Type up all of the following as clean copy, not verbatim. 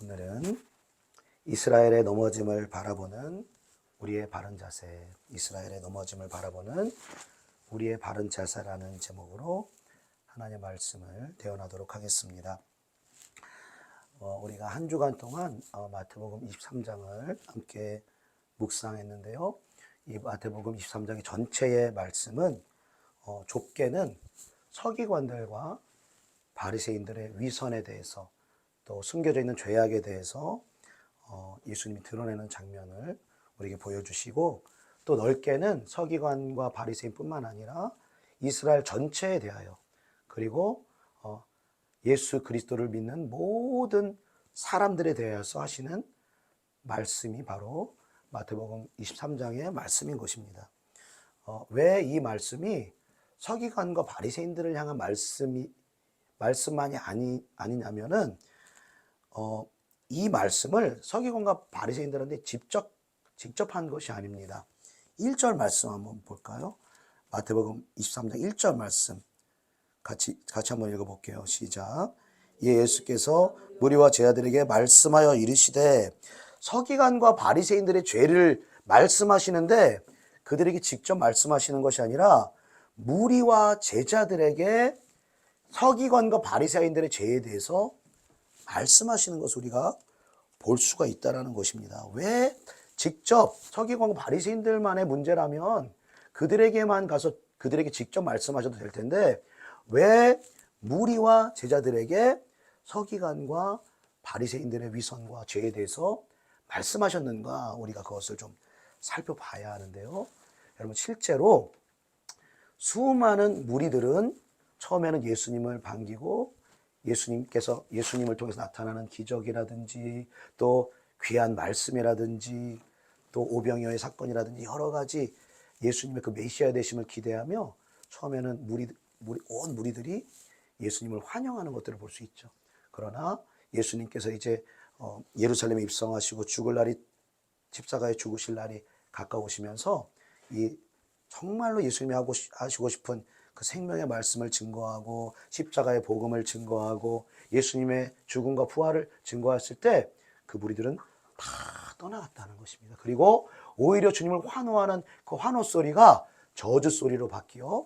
오늘은 이스라엘의 넘어짐을 바라보는 우리의 바른 자세, 이스라엘의 넘어짐을 바라보는 우리의 바른 자세라는 제목으로 하나님의 말씀을 대언하도록 하겠습니다. 우리가 한 주간 동안 마태복음 23장을 함께 묵상했는데요. 이 마태복음 23장의 전체의 말씀은 좁게는 서기관들과 바리새인들의 위선에 대해서, 또 숨겨져 있는 죄악에 대해서 예수님이 드러내는 장면을 우리에게 보여주시고, 또 넓게는 서기관과 바리새인뿐만 아니라 이스라엘 전체에 대하여, 그리고 예수 그리스도를 믿는 모든 사람들에 대해서 하시는 말씀이 바로 마태복음 23장의 말씀인 것입니다. 왜 이 말씀이 서기관과 바리새인들을 향한 말씀만이 아니냐면은 이 말씀을 서기관과 바리새인들한테 직접 한 것이 아닙니다. 1절 말씀 한번 볼까요? 마태복음 23장 1절 말씀 같이 한번 읽어볼게요. 시작. 예수께서 무리와 제자들에게 말씀하여 이르시되, 서기관과 바리새인들의 죄를 말씀하시는데 그들에게 직접 말씀하시는 것이 아니라 무리와 제자들에게 서기관과 바리새인들의 죄에 대해서 말씀하시는 것을 우리가 볼 수가 있다는 것입니다. 왜 직접 서기관과 바리새인들만의 문제라면 그들에게만 가서 그들에게 직접 말씀하셔도 될 텐데, 왜 무리와 제자들에게 서기관과 바리새인들의 위선과 죄에 대해서 말씀하셨는가, 우리가 그것을 좀 살펴봐야 하는데요. 여러분, 실제로 수많은 무리들은 처음에는 예수님을 반기고 예수님께서 예수님을 통해서 나타나는 기적이라든지 또 귀한 말씀이라든지 또 오병이어의 사건이라든지 여러 가지 예수님의 그 메시아 되심을 기대하며 처음에는 온 무리들이 예수님을 환영하는 것들을 볼 수 있죠. 그러나 예수님께서 이제 예루살렘에 입성하시고 십자가에 죽으실 날이 가까우시면서 이 정말로 예수님이 하시고 싶은 그 생명의 말씀을 증거하고 십자가의 복음을 증거하고 예수님의 죽음과 부활을 증거했을 때 그 무리들은 다 떠나갔다는 것입니다. 그리고 오히려 주님을 환호하는 그 환호 소리가 저주 소리로 바뀌어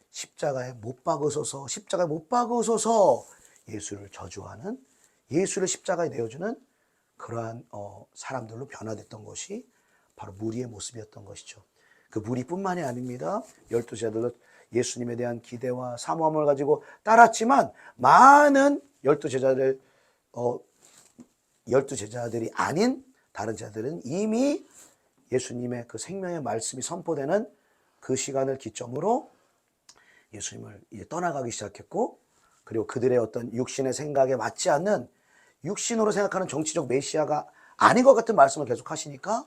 십자가에 못 박으소서 예수를 저주하는, 예수를 십자가에 내어주는 그러한 사람들로 변화됐던 것이 바로 무리의 모습이었던 것이죠. 그 무리뿐만이 아닙니다. 12제자들도 예수님에 대한 기대와 사모함을 가지고 따랐지만 많은 12제자들이 아닌 다른 제자들은 이미 예수님의 그 생명의 말씀이 선포되는 그 시간을 기점으로 예수님을 이제 떠나가기 시작했고, 그리고 그들의 어떤 육신의 생각에 맞지 않는, 육신으로 생각하는 정치적 메시아가 아닌 것 같은 말씀을 계속 하시니까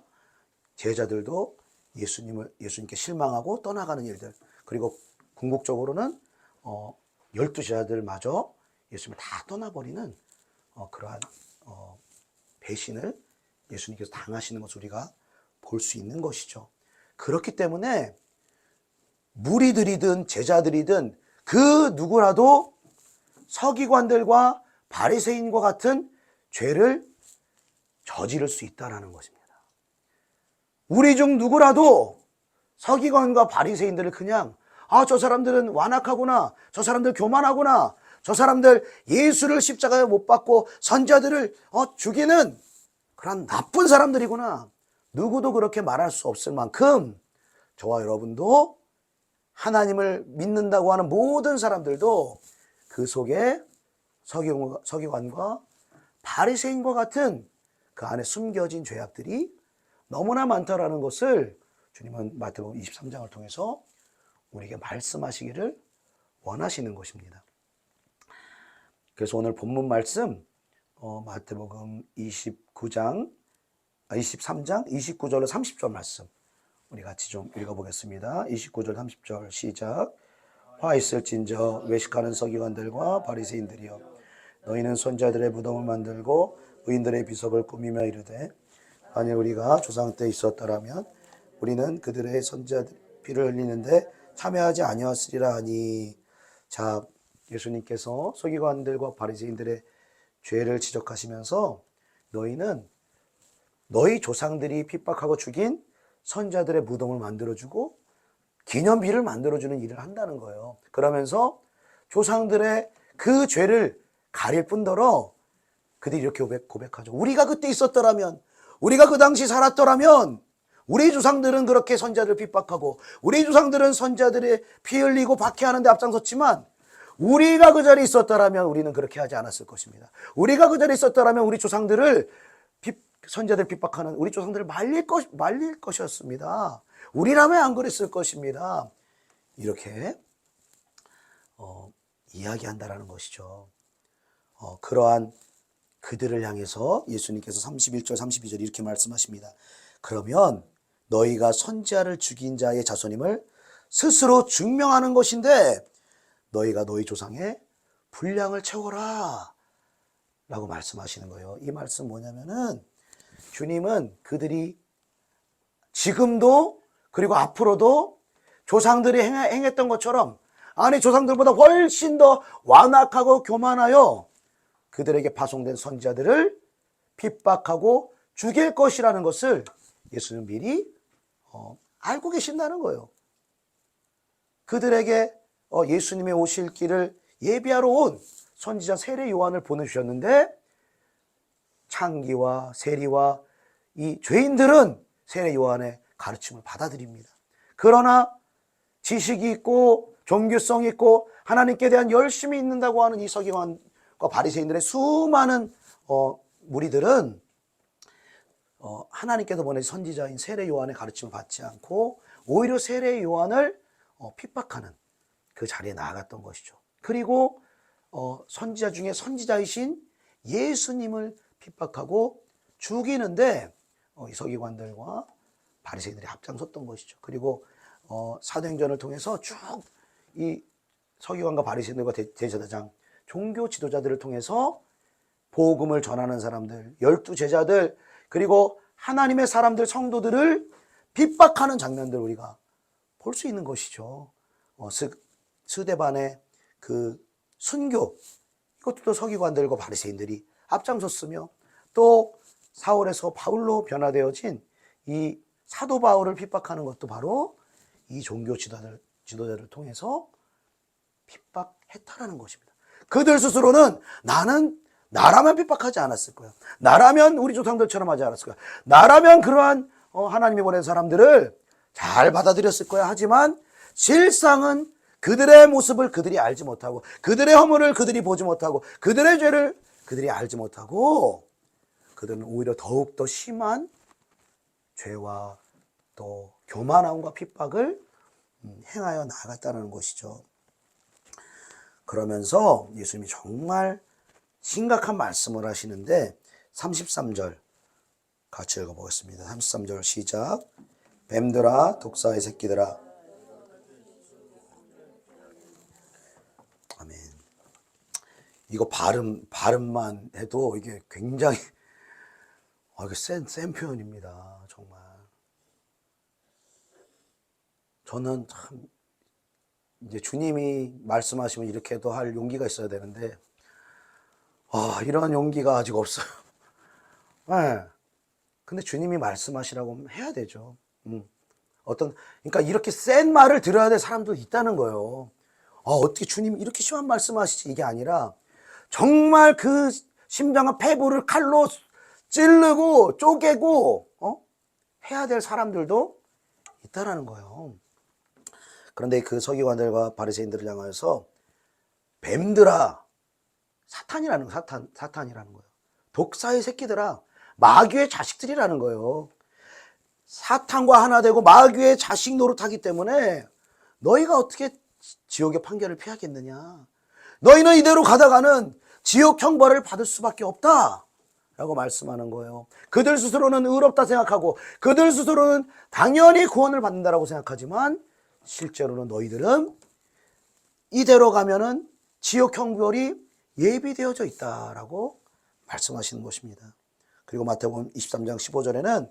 제자들도 예수님께 실망하고 떠나가는 일들, 그리고 궁극적으로는 12제자들마저 예수님을 다 떠나버리는 그러한 배신을 예수님께서 당하시는 것을 우리가 볼 수 있는 것이죠. 그렇기 때문에 무리들이든 제자들이든 그 누구라도 서기관들과 바리새인과 같은 죄를 저지를 수 있다는 것입니다. 우리 중 누구라도 서기관과 바리새인들을 그냥 저 사람들은 완악하구나, 저 사람들 교만하구나, 저 사람들 예수를 십자가에 못 박고 선자들을 죽이는 그런 나쁜 사람들이구나, 누구도 그렇게 말할 수 없을 만큼 저와 여러분도 하나님을 믿는다고 하는 모든 사람들도 그 속에 서기관과 바리새인과 같은 그 안에 숨겨진 죄악들이 너무나 많다라는 것을 주님은 마태복음 23장을 통해서 우리에게 말씀하시기를 원하시는 것입니다. 그래서 오늘 본문 말씀 마태복음 23장 29절로 30절 말씀 우리 같이 좀 읽어보겠습니다. 29절 30절 시작. 화 있을진저 외식하는 서기관들과 바리새인들이여, 너희는 선자들의 무덤을 만들고 의인들의 비석을 꾸미며 이르되, 만일 우리가 조상 때 있었더라면 우리는 그들의 선자들 피를 흘리는데 참여하지 아니하였으리라 하니. 자, 예수님께서 서기관들과 바리새인들의 죄를 지적하시면서 너희는 너희 조상들이 핍박하고 죽인 선자들의 무덤을 만들어주고 기념비를 만들어주는 일을 한다는 거예요. 그러면서 조상들의 그 죄를 가릴 뿐더러 그들이 이렇게 고백하죠. 우리가 그때 있었더라면, 우리가 그 당시 살았더라면 우리 조상들은 그렇게 선자들을 핍박하고 우리 조상들은 선자들의 피 흘리고 박해하는 데 앞장섰지만 우리가 그 자리에 있었더라면 우리는 그렇게 하지 않았을 것입니다. 우리가 그 자리에 있었더라면 우리 조상들을 선자들 핍박하는 우리 조상들을 말릴 것이었습니다. 우리라면 안 그랬을 것입니다. 이렇게 이야기한다라는 것이죠. 그러한 그들을 향해서 예수님께서 31절 32절 이렇게 말씀하십니다. 그러면 너희가 선지자를 죽인 자의 자손임을 스스로 증명하는 것인데 너희가 너희 조상의 분량을 채워라 라고 말씀하시는 거예요. 이 말씀 뭐냐면은 주님은 그들이 지금도 그리고 앞으로도 조상들이 행했던 것처럼 아니 조상들보다 훨씬 더 완악하고 교만하여 그들에게 파송된 선지자들을 핍박하고 죽일 것이라는 것을 예수는 미리 알고 계신다는 거예요. 그들에게 예수님의 오실 길을 예비하러 온 선지자 세례 요한을 보내주셨는데 창기와 세리와 이 죄인들은 세례 요한의 가르침을 받아들입니다. 그러나 지식이 있고 종교성이 있고 하나님께 대한 열심이 있는다고 하는 이 서기관과 바리새인들의 수많은 무리들은 하나님께서 보내신 선지자인 세례 요한의 가르침을 받지 않고 오히려 세례 요한을 핍박하는 그 자리에 나아갔던 것이죠. 그리고 선지자 중에 선지자이신 예수님을 핍박하고 죽이는데 이 서기관들과 바리새인들이 앞장섰던 것이죠. 그리고 사도행전을 통해서 쭉 이 서기관과 바리새인들과 대제사장 종교 지도자들을 통해서 복음을 전하는 사람들, 12제자들 그리고 하나님의 사람들, 성도들을 핍박하는 장면들을 우리가 볼 수 있는 것이죠. 스데반의 그 순교, 이것도 서기관들과 바리새인들이 앞장섰으며 또 사울에서 바울로 변화되어진 이 사도 바울을 핍박하는 것도 바로 이 종교 지도자를 통해서 핍박했다라는 것입니다. 그들 스스로는 나라면 핍박하지 않았을 거야. 나라면 우리 조상들처럼 하지 않았을 거야. 나라면 그러한 하나님이 보낸 사람들을 잘 받아들였을 거야. 하지만 실상은 그들의 모습을 그들이 알지 못하고 그들의 허물을 그들이 보지 못하고 그들의 죄를 그들이 알지 못하고 그들은 오히려 더욱더 심한 죄와 또 교만함과 핍박을 행하여 나아갔다는 것이죠. 그러면서 예수님이 정말 심각한 말씀을 하시는데 33절 같이 읽어보겠습니다. 33절 시작. 뱀들아 독사의 새끼들아. 아멘. 이거 발음만 해도 이게 굉장히 이게 센 표현입니다. 정말. 저는 참 이제 주님이 말씀하시면 이렇게도 할 용기가 있어야 되는데 이런 용기가 아직 없어요. 네. 근데 주님이 말씀하시라고 해야 되죠. 그러니까 이렇게 센 말을 들어야 될 사람도 있다는 거예요. 어떻게 주님이 이렇게 심한 말씀하시지? 이게 아니라 정말 그 심장과 폐부를 칼로 찌르고 쪼개고 해야 될 사람들도 있다라는 거예요. 그런데 그 서기관들과 바리새인들을 향하여서 뱀들아, 사탄이라는 거예요. 사탄이라는 거예요. 독사의 새끼들아, 마귀의 자식들이라는 거예요. 사탄과 하나 되고 마귀의 자식 노릇하기 때문에 너희가 어떻게 지옥의 판결을 피하겠느냐? 너희는 이대로 가다가는 지옥 형벌을 받을 수밖에 없다 라고 말씀하는 거예요. 그들 스스로는 의롭다 생각하고 그들 스스로는 당연히 구원을 받는다라고 생각하지만 실제로는 너희들은 이대로 가면은 지옥 형벌이 예비되어져 있다라고 말씀하시는 것입니다. 그리고 마태복음 23장 15절에는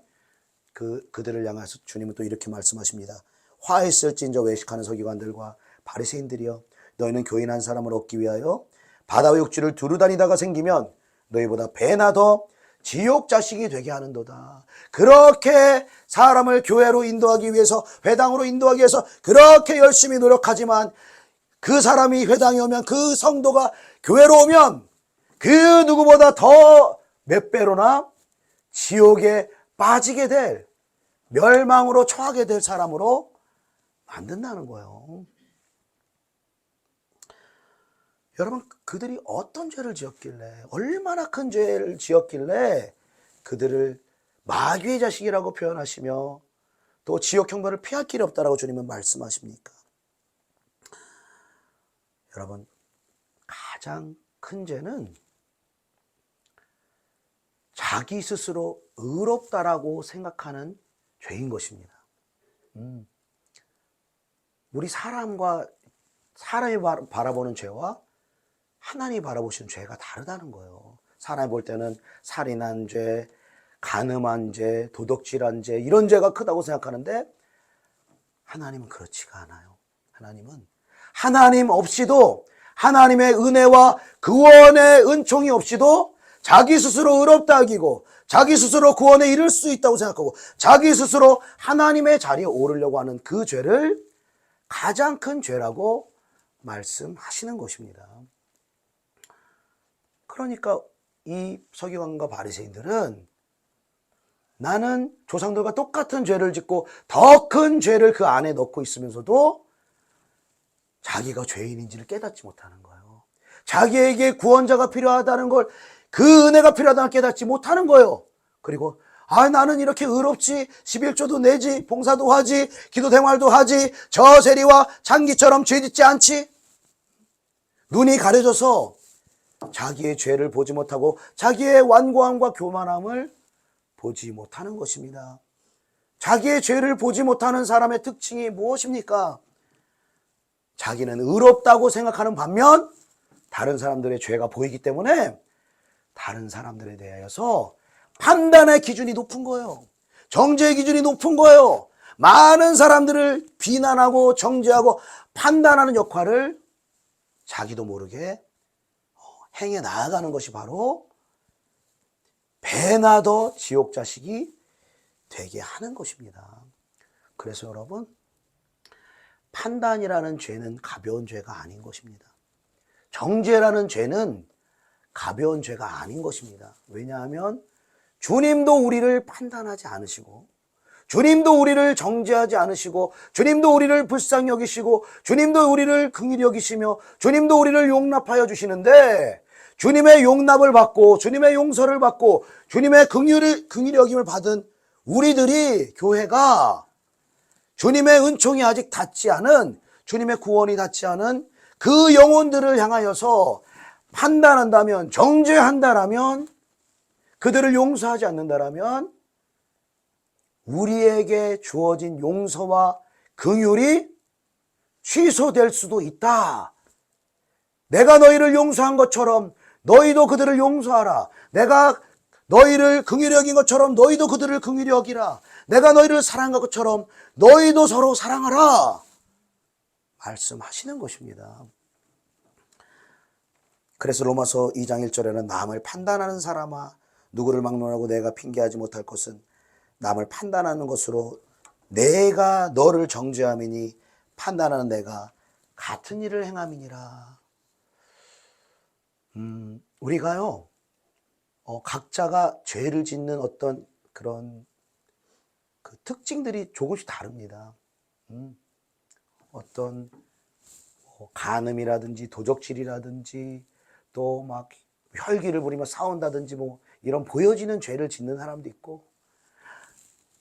그들을 향해서 주님은 또 이렇게 말씀하십니다. 화했을진저 외식하는 서기관들과 바리새인들이여, 너희는 교인 한 사람을 얻기 위하여 바다의 육지를 두루 다니다가 생기면 너희보다 배나 더 지옥 자식이 되게 하는도다. 그렇게 사람을 교회로 인도하기 위해서, 회당으로 인도하기 위해서 그렇게 열심히 노력하지만 그 사람이 회당에 오면, 그 성도가 교회로 오면 그 누구보다 더 몇 배로나 지옥에 빠지게 될, 멸망으로 처하게 될 사람으로 만든다는 거예요. 여러분, 그들이 어떤 죄를 지었길래, 얼마나 큰 죄를 지었길래 그들을 마귀의 자식이라고 표현하시며 또 지옥 형벌을 피할 길이 없다라고 주님은 말씀하십니까? 여러분, 가장 큰 죄는 자기 스스로 의롭다라고 생각하는 죄인 것입니다. 우리 사람이 바라보는 죄와 하나님이 바라보시는 죄가 다르다는 거예요. 사람이 볼 때는 살인한 죄, 간음한 죄, 도둑질한 죄, 이런 죄가 크다고 생각하는데 하나님은 그렇지가 않아요. 하나님은 하나님 없이도, 하나님의 은혜와 구원의 은총이 없이도 자기 스스로 의롭다 하기고, 자기 스스로 구원에 이를 수 있다고 생각하고, 자기 스스로 하나님의 자리에 오르려고 하는 그 죄를 가장 큰 죄라고 말씀하시는 것입니다. 그러니까 이 서기관과 바리새인들은 나는 조상들과 똑같은 죄를 짓고 더 큰 죄를 그 안에 넣고 있으면서도 자기가 죄인인지를 깨닫지 못하는 거예요. 자기에게 구원자가 필요하다는 걸, 그 은혜가 필요하다는 걸 깨닫지 못하는 거예요. 그리고 나는 이렇게 의롭지, 11조도 내지, 봉사도 하지, 기도 생활도 하지, 저 세리와 장기처럼 죄 짓지 않지. 눈이 가려져서 자기의 죄를 보지 못하고 자기의 완고함과 교만함을 보지 못하는 것입니다. 자기의 죄를 보지 못하는 사람의 특징이 무엇입니까? 자기는 의롭다고 생각하는 반면 다른 사람들의 죄가 보이기 때문에 다른 사람들에 대하여서 판단의 기준이 높은 거예요. 정죄의 기준이 높은 거예요. 많은 사람들을 비난하고 정죄하고 판단하는 역할을 자기도 모르게 행해 나아가는 것이 바로 배나 더 지옥 자식이 되게 하는 것입니다. 그래서 여러분, 판단이라는 죄는 가벼운 죄가 아닌 것입니다. 정죄라는 죄는 가벼운 죄가 아닌 것입니다. 왜냐하면 주님도 우리를 판단하지 않으시고, 주님도 우리를 정죄하지 않으시고, 주님도 우리를 불쌍히 여기시고, 주님도 우리를 긍휼히 여기시며, 주님도 우리를 용납하여 주시는데, 주님의 용납을 받고 주님의 용서를 받고 주님의 긍휼히 여김을 받은 우리들이, 교회가 주님의 은총이 아직 닿지 않은, 주님의 구원이 닿지 않은 그 영혼들을 향하여서 판단한다면, 정죄한다라면, 그들을 용서하지 않는다라면 우리에게 주어진 용서와 긍휼이 취소될 수도 있다. 내가 너희를 용서한 것처럼 너희도 그들을 용서하라. 내가 너희를 긍휼히 여긴 것처럼 너희도 그들을 긍휼히 여기라. 내가 너희를 사랑한 것처럼 너희도 서로 사랑하라. 말씀하시는 것입니다. 그래서 로마서 2장 1절에는 남을 판단하는 사람아, 누구를 막론하고 내가 핑계하지 못할 것은 남을 판단하는 것으로 내가 너를 정죄함이니 판단하는 내가 같은 일을 행함이니라. 우리가요, 각자가 죄를 짓는 어떤 그런 그 특징들이 조금씩 다릅니다. 어떤 간음이라든지 도적질이라든지 또 막 혈기를 부리며 싸운다든지 이런 보여지는 죄를 짓는 사람도 있고,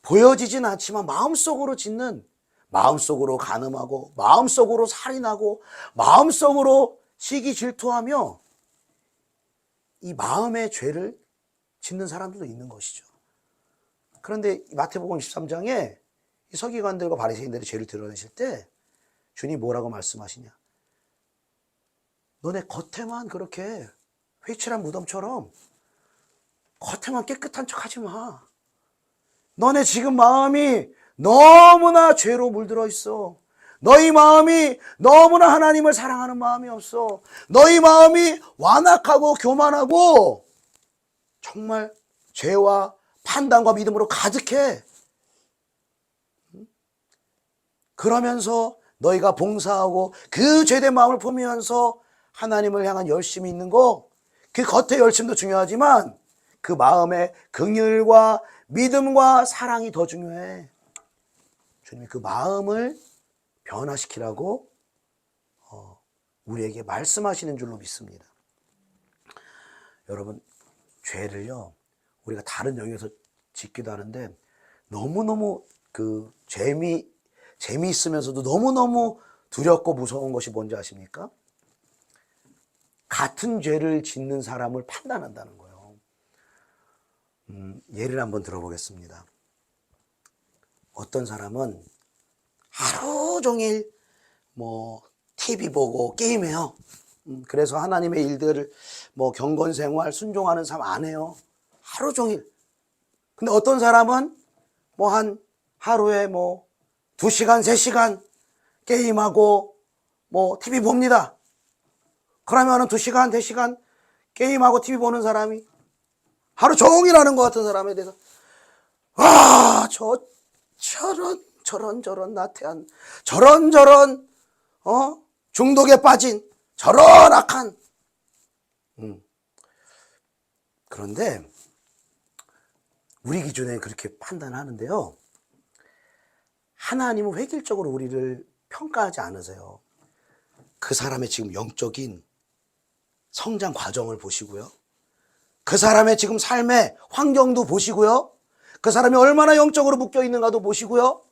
보여지진 않지만 마음속으로 짓는, 마음속으로 간음하고 마음속으로 살인하고 마음속으로 시기 질투하며 이 마음의 죄를 짓는 사람들도 있는 것이죠. 그런데 마태복음 23장에 이 서기관들과 바리새인들의 죄를 드러내실 때 주님 뭐라고 말씀하시냐? 너네 겉에만 그렇게 회칠한 무덤처럼 겉에만 깨끗한 척 하지 마. 너네 지금 마음이 너무나 죄로 물들어 있어. 너희 마음이 너무나 하나님을 사랑하는 마음이 없어. 너희 마음이 완악하고 교만하고 정말 죄와 판단과 믿음으로 가득해. 그러면서 너희가 봉사하고 그 죄된 마음을 품으면서 하나님을 향한 열심이 있는 거, 그 겉의 열심도 중요하지만 그 마음의 긍휼과 믿음과 사랑이 더 중요해. 주님이 그 마음을 변화시키라고 우리에게 말씀하시는 줄로 믿습니다. 여러분, 죄를요, 우리가 다른 영역에서 짓기도 하는데 너무너무 그 재미있으면서도 너무너무 두렵고 무서운 것이 뭔지 아십니까? 같은 죄를 짓는 사람을 판단한다는 거예요. 예를 한번 들어보겠습니다. 어떤 사람은 하루 종일 TV 보고 게임해요. 그래서 하나님의 일들을 경건생활 순종하는 삶 안 해요. 하루 종일. 근데 어떤 사람은 한 하루에 2시간, 3시간 게임하고 TV 봅니다. 그러면은 2시간, 3시간 게임하고 TV 보는 사람이 하루 종일 하는 것 같은 사람에 대해서 저런 나태한, 저런 중독에 빠진 저런 악한. 그런데 우리 기준에 그렇게 판단하는데요, 하나님은 획일적으로 우리를 평가하지 않으세요. 그 사람의 지금 영적인 성장 과정을 보시고요, 그 사람의 지금 삶의 환경도 보시고요, 그 사람이 얼마나 영적으로 묶여 있는가도 보시고요,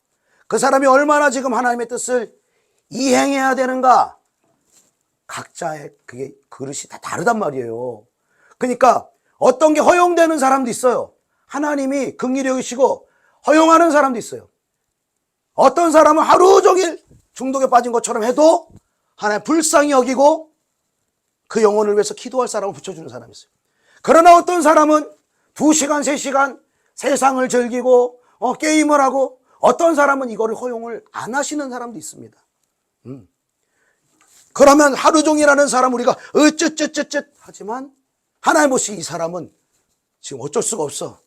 그 사람이 얼마나 지금 하나님의 뜻을 이행해야 되는가, 각자의 그게 그릇이 다 다르단 말이에요. 그러니까 어떤 게 허용되는 사람도 있어요. 하나님이 긍휼히 여기시고 허용하는 사람도 있어요. 어떤 사람은 하루 종일 중독에 빠진 것처럼 해도 하나님 불쌍히 여기고 그 영혼을 위해서 기도할 사람을 붙여주는 사람이 있어요. 그러나 어떤 사람은 2시간, 3시간 세상을 즐기고 게임을 하고, 어떤 사람은 이거를 허용을 안 하시는 사람도 있습니다. 그러면 하루 종일 하는 사람 우리가 어쯧쯧쯧쯧 하지만 하나님 보시 이 사람은 지금 어쩔 수가 없어.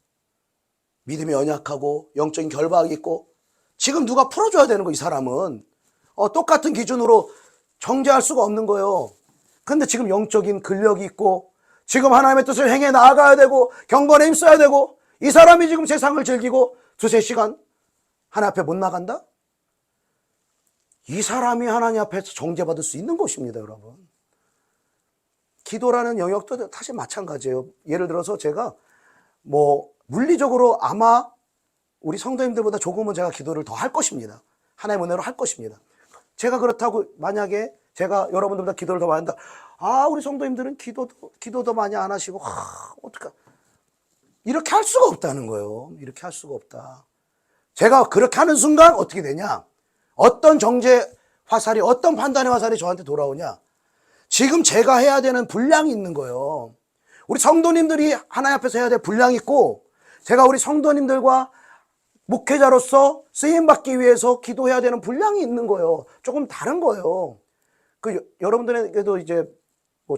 믿음이 연약하고 영적인 결박이 있고 지금 누가 풀어줘야 되는 거. 이 사람은 똑같은 기준으로 정죄할 수가 없는 거예요. 근데 지금 영적인 근력이 있고 지금 하나님의 뜻을 행해 나아가야 되고 경건에 힘써야 되고, 이 사람이 지금 세상을 즐기고 2-3시간 하나님 앞에 못 나간다? 이 사람이 하나님 앞에서 정죄받을 수 있는 것입니다, 여러분. 기도라는 영역도 사실 마찬가지예요. 예를 들어서 제가 물리적으로 아마 우리 성도님들보다 조금은 제가 기도를 더 할 것입니다. 하나님의 은혜로 할 것입니다. 제가 그렇다고 만약에 제가 여러분들보다 기도를 더 많이 한다, 우리 성도님들은 기도도 많이 안 하시고 어떡하, 이렇게 할 수가 없다는 거예요. 이렇게 할 수가 없다. 제가 그렇게 하는 순간 어떻게 되냐, 어떤 정죄 화살이, 어떤 판단의 화살이 저한테 돌아오냐, 지금 제가 해야 되는 분량이 있는 거예요. 우리 성도님들이 하나님 앞에서 해야 될 분량이 있고, 제가 우리 성도님들과 목회자로서 쓰임받기 위해서 기도해야 되는 분량이 있는 거예요. 조금 다른 거예요. 여러분들에게도 이제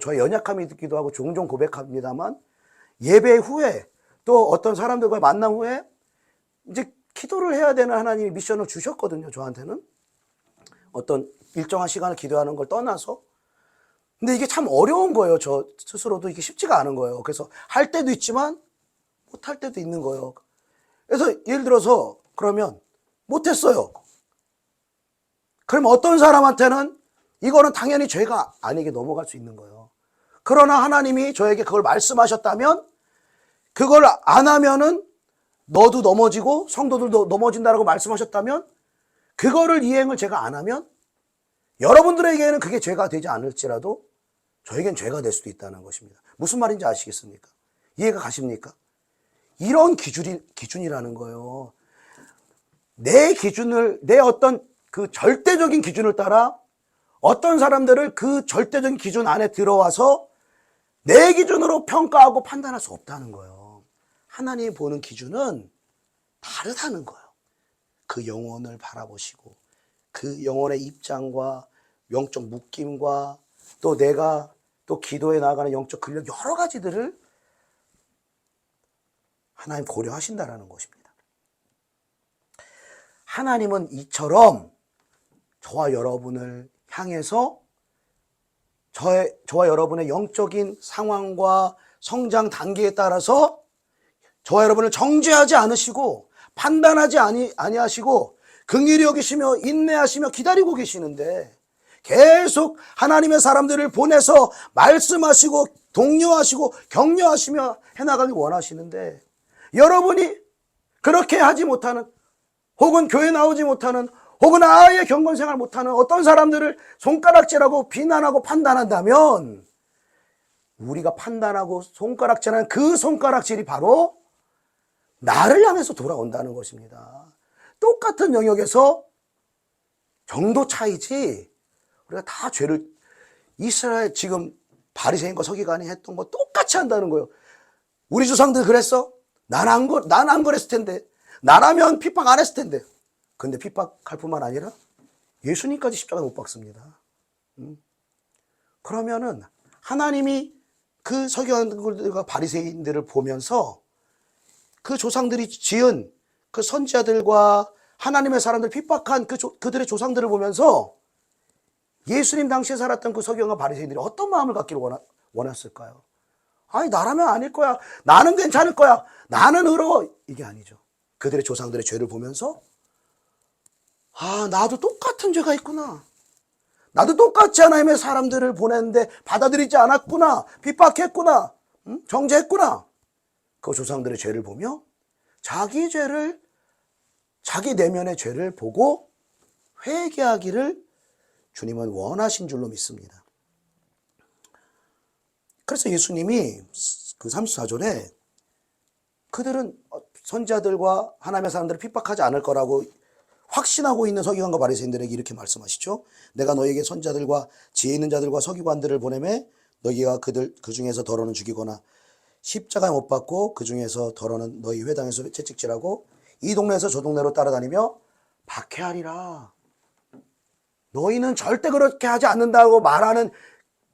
저의 연약함이 있기도 하고 종종 고백합니다만, 예배 후에 또 어떤 사람들과 만난 후에 이제 기도를 해야 되는 하나님이 미션을 주셨거든요, 저한테는. 어떤 일정한 시간을 기도하는 걸 떠나서. 근데 이게 참 어려운 거예요. 저 스스로도 이게 쉽지가 않은 거예요. 그래서 할 때도 있지만 못할 때도 있는 거예요. 그래서 예를 들어서 그러면 못했어요. 그럼 어떤 사람한테는 이거는 당연히 죄가 아니게 넘어갈 수 있는 거예요. 그러나 하나님이 저에게 그걸 말씀하셨다면, 그걸 안 하면은 너도 넘어지고 성도들도 넘어진다라고 말씀하셨다면, 그거를 이행을 제가 안 하면 여러분들에게는 그게 죄가 되지 않을지라도 저에겐 죄가 될 수도 있다는 것입니다. 무슨 말인지 아시겠습니까? 이해가 가십니까? 이런 기준이라는 거예요. 내 기준을, 내 어떤 그 절대적인 기준을 따라 어떤 사람들을 그 절대적인 기준 안에 들어와서 내 기준으로 평가하고 판단할 수 없다는 거예요. 하나님이 보는 기준은 다르다는 거예요. 그 영혼을 바라보시고 그 영혼의 입장과 영적 묶임과 또 내가 또 기도에 나아가는 영적 근력, 여러 가지들을 하나님 고려하신다라는 것입니다. 하나님은 이처럼 저와 여러분을 향해서 저와 여러분의 영적인 상황과 성장 단계에 따라서 저와 여러분을 정죄하지 않으시고 판단하지 아니하시고 긍휼히 여기시며 인내하시며 기다리고 계시는데, 계속 하나님의 사람들을 보내서 말씀하시고 독려하시고 격려하시며 해나가길 원하시는데, 여러분이 그렇게 하지 못하는, 혹은 교회 나오지 못하는, 혹은 아예 경건생활 못하는 어떤 사람들을 손가락질하고 비난하고 판단한다면, 우리가 판단하고 손가락질하는 그 손가락질이 바로 나를 향해서 돌아온다는 것입니다. 똑같은 영역에서 정도 차이지, 우리가 다 죄를, 이스라엘 지금 바리새인과 서기관이 했던 거 똑같이 한다는 거예요. 우리 조상들 그랬어? 난 안 그랬을 텐데. 나라면 핍박 안 했을 텐데. 근데 핍박할 뿐만 아니라 예수님까지 십자가에 못 박습니다. 그러면은 하나님이 그 서기관들과 바리새인들을 보면서 그 조상들이 지은 그 선지자들과 하나님의 사람들 핍박한 그들의 조상들을 보면서 예수님 당시에 살았던 그 서기관과 바리새인들이 어떤 마음을 갖기를 원했을까요? 아니, 나라면 아닐 거야. 나는 괜찮을 거야. 나는 의로워. 이게 아니죠. 그들의 조상들의 죄를 보면서, 아, 나도 똑같은 죄가 있구나. 나도 똑같이 하나님의 사람들을 보냈는데 받아들이지 않았구나. 핍박했구나. 정죄했구나. 그 조상들의 죄를 보며 자기 죄를, 자기 내면의 죄를 보고 회개하기를 주님은 원하신 줄로 믿습니다. 그래서 예수님이 그 34절에 그들은 선지자들과 하나님의 사람들을 핍박하지 않을 거라고 확신하고 있는 서기관과 바리새인들에게 이렇게 말씀하시죠. 내가 너에게 선지자들과 지혜 있는 자들과 서기관들을 보내매 너희가 그 중에서 더러는 죽이거나 십자가에 못 박고 그 중에서 더러는 너희 회당에서 채찍질하고 이 동네에서 저 동네로 따라다니며 박해하리라. 너희는 절대 그렇게 하지 않는다고 말하는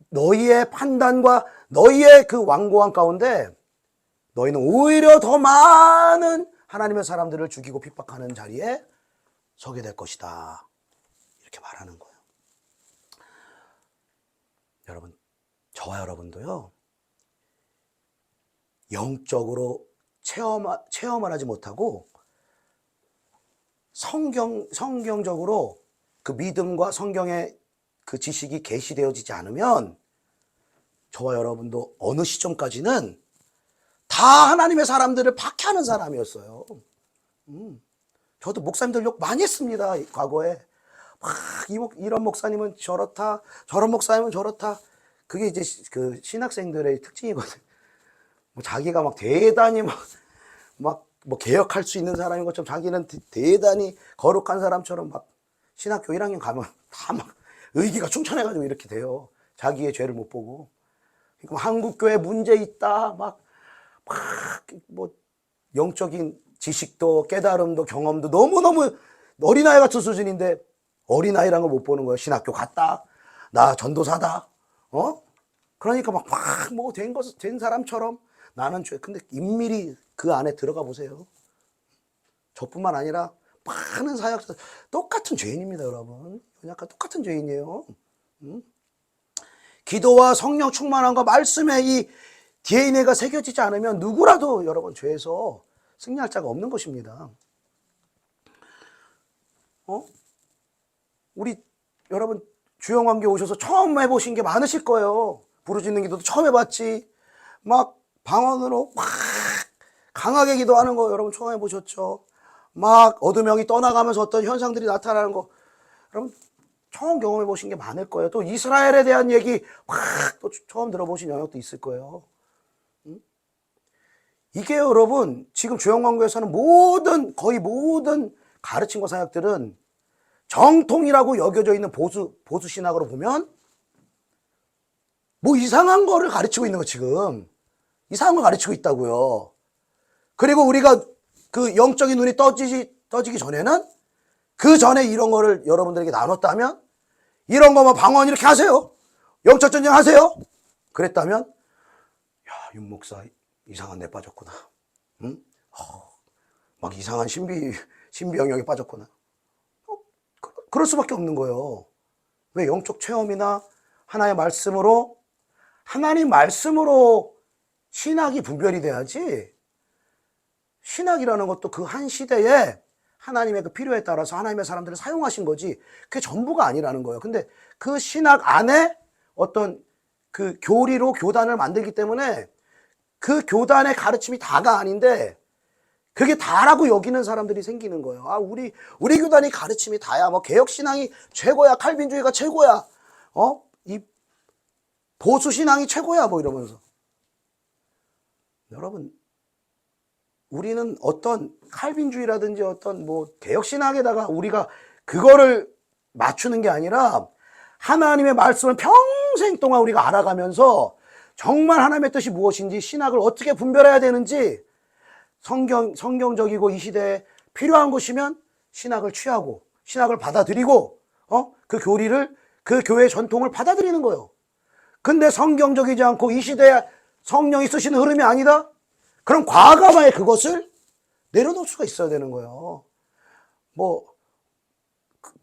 너희의 판단과 너희의 그 완고함 가운데 너희는 오히려 더 많은 하나님의 사람들을 죽이고 핍박하는 자리에 서게 될 것이다. 이렇게 말하는 거예요. 여러분, 저와 여러분도요, 영적으로 체험을 하지 못하고 성경적으로 그 믿음과 성경의 그 지식이 계시되어지지 않으면 저와 여러분도 어느 시점까지는 다 하나님의 사람들을 박해하는 사람이었어요. 저도 목사님들 욕 많이 했습니다. 과거에 막 이런 목사님은 저렇다, 저런 목사님은 저렇다. 그게 이제 그 신학생들의 특징이거든. 뭐 자기가 막 대단히 막 뭐 개혁할 수 있는 사람인 것처럼 자기는 대단히 거룩한 사람처럼 막 신학교 1학년 가면 다 막 의기가 충천해가지고 이렇게 돼요. 자기의 죄를 못 보고. 그러니까 한국교회 문제 있다. 막 뭐 영적인 지식도 깨달음도 경험도 너무너무 어린아이 같은 수준인데 어린아이란 걸 못 보는 거예요. 신학교 갔다. 나 전도사다. 그러니까 막 뭐 된 사람처럼 나는 죄. 근데 인밀히 그 안에 들어가 보세요. 저뿐만 아니라 많은 사역자 똑같은 죄인입니다, 여러분. 약간 똑같은 죄인이에요. 기도와 성령 충만함과 말씀의 이 DNA가 새겨지지 않으면 누구라도 여러분 죄에서 승리할 자가 없는 것입니다. 우리 여러분 주영관계 오셔서 처음 해보신 게 많으실 거예요. 부르짖는 기도도 처음 해봤지. 막 방언으로 막 강하게 기도하는 거 여러분 처음 해보셨죠. 막 어두명이 떠나가면서 어떤 현상들이 나타나는 거 여러분 처음 경험해 보신 게 많을 거예요. 또 이스라엘에 대한 얘기 막 또 처음 들어보신 영역도 있을 거예요. 이게 여러분 지금 주영광교에서는 거의 모든 가르침과 사역들은 정통이라고 여겨져 있는 보수 신학으로 보면 뭐 이상한 거를 가르치고 있는 거 지금 이상한 걸 가르치고 있다고요. 그리고 우리가 그 영적인 눈이 떠지기 전에는 그 전에 이런 거를 여러분들에게 나눴다면 이런 거만 방언 이렇게 하세요. 영적 전쟁 하세요. 그랬다면 야, 윤 목사 이상한 데 빠졌구나. 응? 막 이상한 신비 영역에 빠졌구나. 그럴 수밖에 없는 거예요. 왜? 영적 체험이나 하나님 말씀으로 신학이 분별이 돼야지. 신학이라는 것도 그 한 시대에 하나님의 그 필요에 따라서 하나님의 사람들을 사용하신 거지, 그게 전부가 아니라는 거예요. 근데 그 신학 안에 어떤 그 교리로 교단을 만들기 때문에 그 교단의 가르침이 다가 아닌데 그게 다라고 여기는 사람들이 생기는 거예요. 아, 우리 교단이 가르침이 다야. 뭐 개혁신앙이 최고야. 칼빈주의가 최고야. 이 보수신앙이 최고야. 뭐 이러면서. 여러분, 우리는 어떤 칼빈주의라든지 어떤 뭐 개혁신학에다가 우리가 그거를 맞추는 게 아니라 하나님의 말씀을 평생 동안 우리가 알아가면서 정말 하나님의 뜻이 무엇인지, 신학을 어떻게 분별해야 되는지, 성경적이고 이 시대에 필요한 것이면 신학을 취하고 신학을 받아들이고 그 교리를, 그 교회의 전통을 받아들이는 거예요. 근데 성경적이지 않고 이 시대에 성령이 쓰시는 흐름이 아니다? 그럼 과감하게 그것을 내려놓을 수가 있어야 되는 거예요.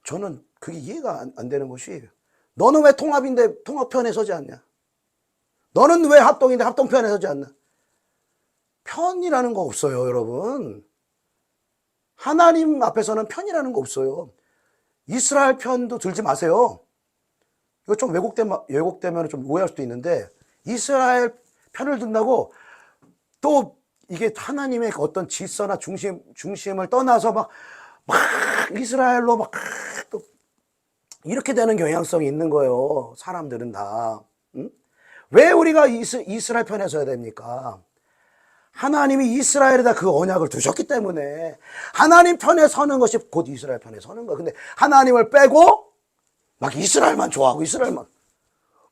저는 그게 이해가 안 되는 것이, 너는 왜 통합인데 통합편에 서지 않냐? 너는 왜 합동인데 합동편에 서지 않나? 편이라는 거 없어요, 여러분. 하나님 앞에서는 편이라는 거 없어요. 이스라엘 편도 들지 마세요. 이거 좀 왜곡되면 좀 오해할 수도 있는데, 이스라엘 편을 든다고 또 이게 하나님의 어떤 질서나 중심을 떠나서 막 이스라엘로 또 이렇게 되는 경향성이 있는 거예요. 사람들은 다. 응? 왜 우리가 이스라엘 편에 서야 됩니까? 하나님이 이스라엘에다 그 언약을 두셨기 때문에 하나님 편에 서는 것이 곧 이스라엘 편에 서는 거예요. 근데 하나님을 빼고 막 이스라엘만 좋아하고 이스라엘만,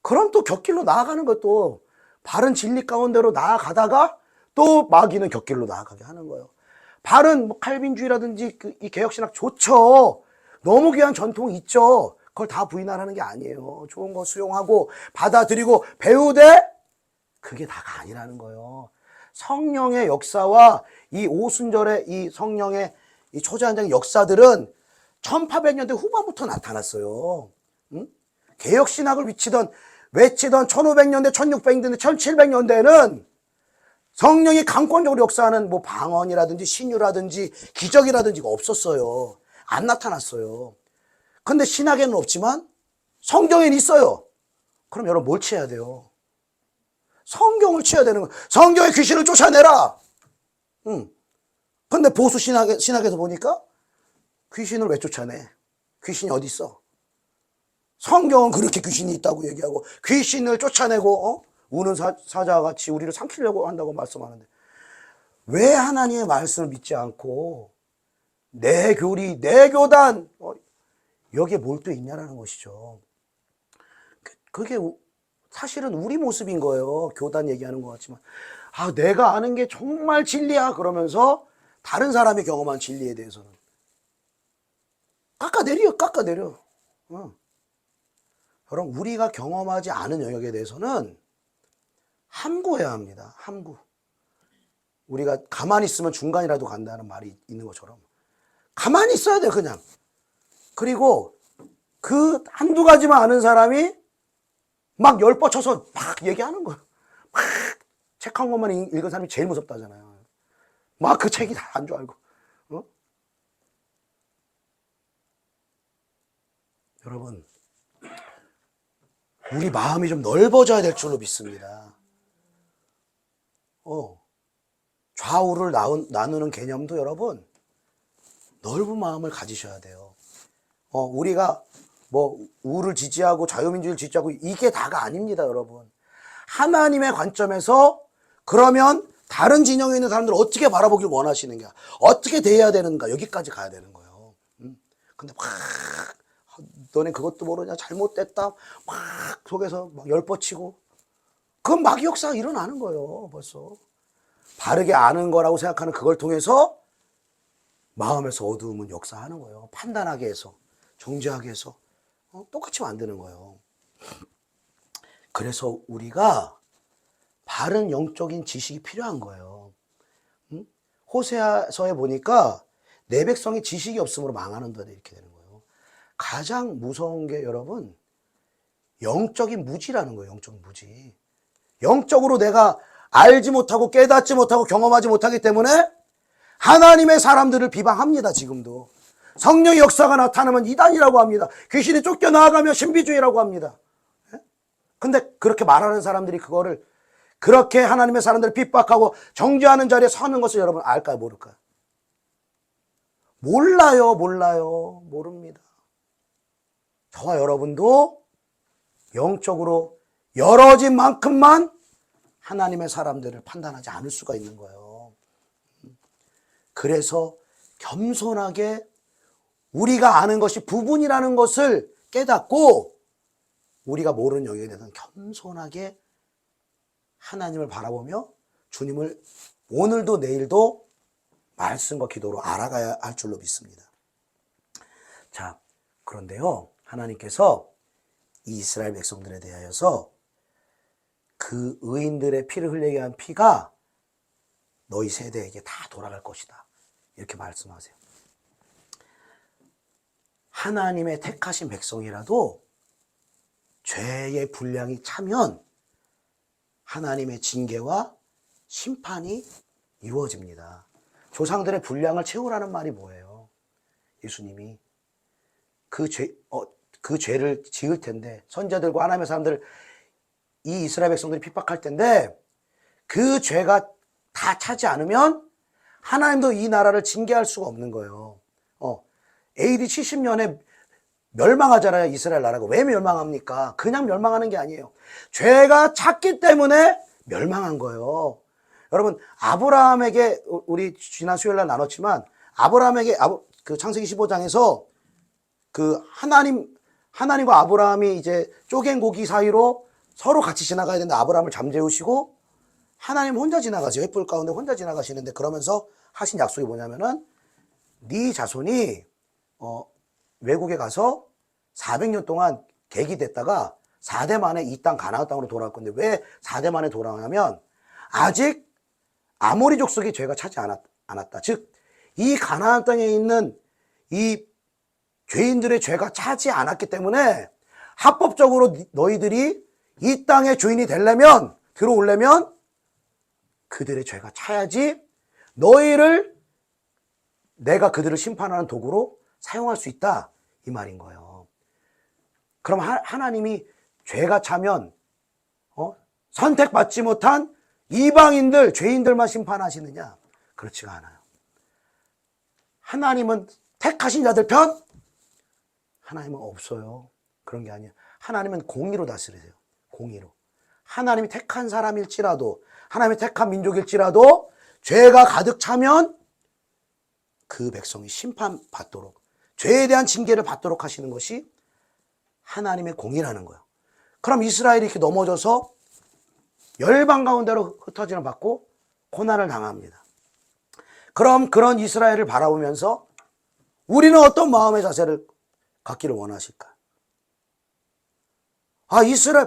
그럼 또 곁길로 나아가는 것도, 바른 진리 가운데로 나아가다가 또 마귀는 곁길로 나아가게 하는 거예요. 바른 칼빈주의라든지 이 개혁신학 좋죠. 너무 귀한 전통이 있죠. 그걸 다 부인하라는 게 아니에요. 좋은 거 수용하고 받아들이고 배우되 그게 다가 아니라는 거예요. 성령의 역사와 이 오순절의 이 성령의 이 초자연적인 역사들은 1800년대 후반부터 나타났어요. 응? 개혁신학을 외치던 1500년대, 1600년대, 1700년대에는 성령이 강권적으로 역사하는 뭐 방언이라든지 신유라든지 기적이라든지 없었어요. 안 나타났어요. 근데 신학에는 없지만 성경에는 있어요. 그럼 여러분 뭘 취해야 돼요? 성경을 취해야 되는 거예요. 성경의 귀신을 쫓아내라. 근데 보수 신학에서 보니까 귀신을 왜 쫓아내? 귀신이 어디 있어? 성경은 그렇게 귀신이 있다고 얘기하고 귀신을 쫓아내고 우는 사자와 같이 우리를 삼키려고 한다고 말씀하는데, 왜 하나님의 말씀을 믿지 않고 내 교리, 내 교단 여기에 몰두해 있냐라는 것이죠. 그게 사실은 우리 모습인 거예요. 교단 얘기하는 것 같지만, 내가 아는 게 정말 진리야 그러면서 다른 사람이 경험한 진리에 대해서는 깎아내려. 여러분, 우리가 경험하지 않은 영역에 대해서는 함구해야 합니다. 함구. 우리가 가만히 있으면 중간이라도 간다는 말이 있는 것처럼 가만히 있어야 돼요, 그냥. 그리고 그 한두 가지만 아는 사람이 막 열 뻗쳐서 막 얘기하는 거예요. 막 책 한 권만 읽은 사람이 제일 무섭다잖아요. 막 그 책이 다 안 줄 알고. 여러분, 우리 마음이 좀 넓어져야 될 줄로 믿습니다. 좌우를 나누는 개념도 여러분, 넓은 마음을 가지셔야 돼요. 우리가 뭐 우를 지지하고 자유민주주의를 지지하고 이게 다가 아닙니다, 여러분. 하나님의 관점에서 그러면 다른 진영에 있는 사람들을 어떻게 바라보길 원하시는가, 어떻게 대해야 되는가, 여기까지 가야 되는 거예요. 근데 막 너네 그것도 모르냐, 잘못됐다, 막 속에서 막 열뻗치고, 그건 마귀 역사가 일어나는 거예요. 벌써 바르게 아는 거라고 생각하는 그걸 통해서 마음에서 어두움은 역사하는 거예요. 판단하게 해서, 정죄하게 해서 똑같이 만드는 거예요. 그래서 우리가 바른 영적인 지식이 필요한 거예요. 호세아서에 보니까 내 백성이 지식이 없으므로 망하는다 이렇게 되는 거예요. 가장 무서운 게 여러분 영적인 무지라는 거예요. 영적인 무지. 영적으로 내가 알지 못하고 깨닫지 못하고 경험하지 못하기 때문에 하나님의 사람들을 비방합니다. 지금도. 성령의 역사가 나타나면 이단이라고 합니다. 귀신이 쫓겨나가면 신비주의라고 합니다. 근데 그렇게 말하는 사람들이 그거를 그렇게 하나님의 사람들을 핍박하고 정죄하는 자리에 서는 것을 여러분 알까요? 모를까요? 몰라요. 모릅니다. 저와 여러분도 영적으로 열어진 만큼만 하나님의 사람들을 판단하지 않을 수가 있는 거예요. 그래서 겸손하게 우리가 아는 것이 부분이라는 것을 깨닫고 우리가 모르는 영역에 대해서는 겸손하게 하나님을 바라보며 주님을 오늘도 내일도 말씀과 기도로 알아가야 할 줄로 믿습니다. 자, 그런데요, 하나님께서 이 이스라엘 백성들에 대하여서 그 의인들의 피를 흘리게 한 피가 너희 세대에게 다 돌아갈 것이다. 이렇게 말씀하세요. 하나님의 택하신 백성이라도 죄의 분량이 차면 하나님의 징계와 심판이 이루어집니다. 조상들의 분량을 채우라는 말이 뭐예요? 예수님이 그 죄를 지을 텐데, 선자들과 하나님의 사람들, 이 이스라엘 백성들이 핍박할 텐데, 그 죄가 다 차지 않으면 하나님도 이 나라를 징계할 수가 없는 거예요. AD 70년에 멸망하잖아요, 이스라엘 나라가. 왜 멸망합니까? 그냥 멸망하는 게 아니에요. 죄가 찼기 때문에 멸망한 거예요. 여러분, 아브라함에게, 우리 지난 수요일 날 나눴지만, 아브라함에게, 그 창세기 15장에서 그 하나님과 아브라함이 이제 쪼갠 고기 사이로 서로 같이 지나가야 되는데 아브라함을 잠재우시고 하나님 혼자 지나가세요. 횃불 가운데 혼자 지나가시는데 그러면서 하신 약속이 뭐냐면은 네 자손이 외국에 가서 400년 동안 객이됐다가 4대 만에 이 땅 가나안 땅으로 돌아올 건데 왜 4대 만에 돌아오냐면 아직 아모리 족속이 죄가 차지 않았다. 즉 이 가나안 땅에 있는 이 죄인들의 죄가 차지 않았기 때문에 합법적으로 너희들이 이 땅의 주인이 되려면, 들어오려면 그들의 죄가 차야지 내가 그들을 심판하는 도구로 사용할 수 있다. 이 말인 거예요. 그럼 하나님이 죄가 차면 선택받지 못한 이방인들, 죄인들만 심판하시느냐? 그렇지가 않아요. 하나님은 택하신 자들 편? 하나님은 없어요. 그런 게 아니에요. 하나님은 공의로 다스리세요. 공의로. 하나님이 택한 사람일지라도, 하나님이 택한 민족일지라도 죄가 가득 차면 그 백성이 심판받도록, 죄에 대한 징계를 받도록 하시는 것이 하나님의 공의라는 거예요. 그럼 이스라엘이 이렇게 넘어져서 열방 가운데로 흩어짐을 받고 고난을 당합니다. 그럼 그런 이스라엘을 바라보면서 우리는 어떤 마음의 자세를 갖기를 원하실까?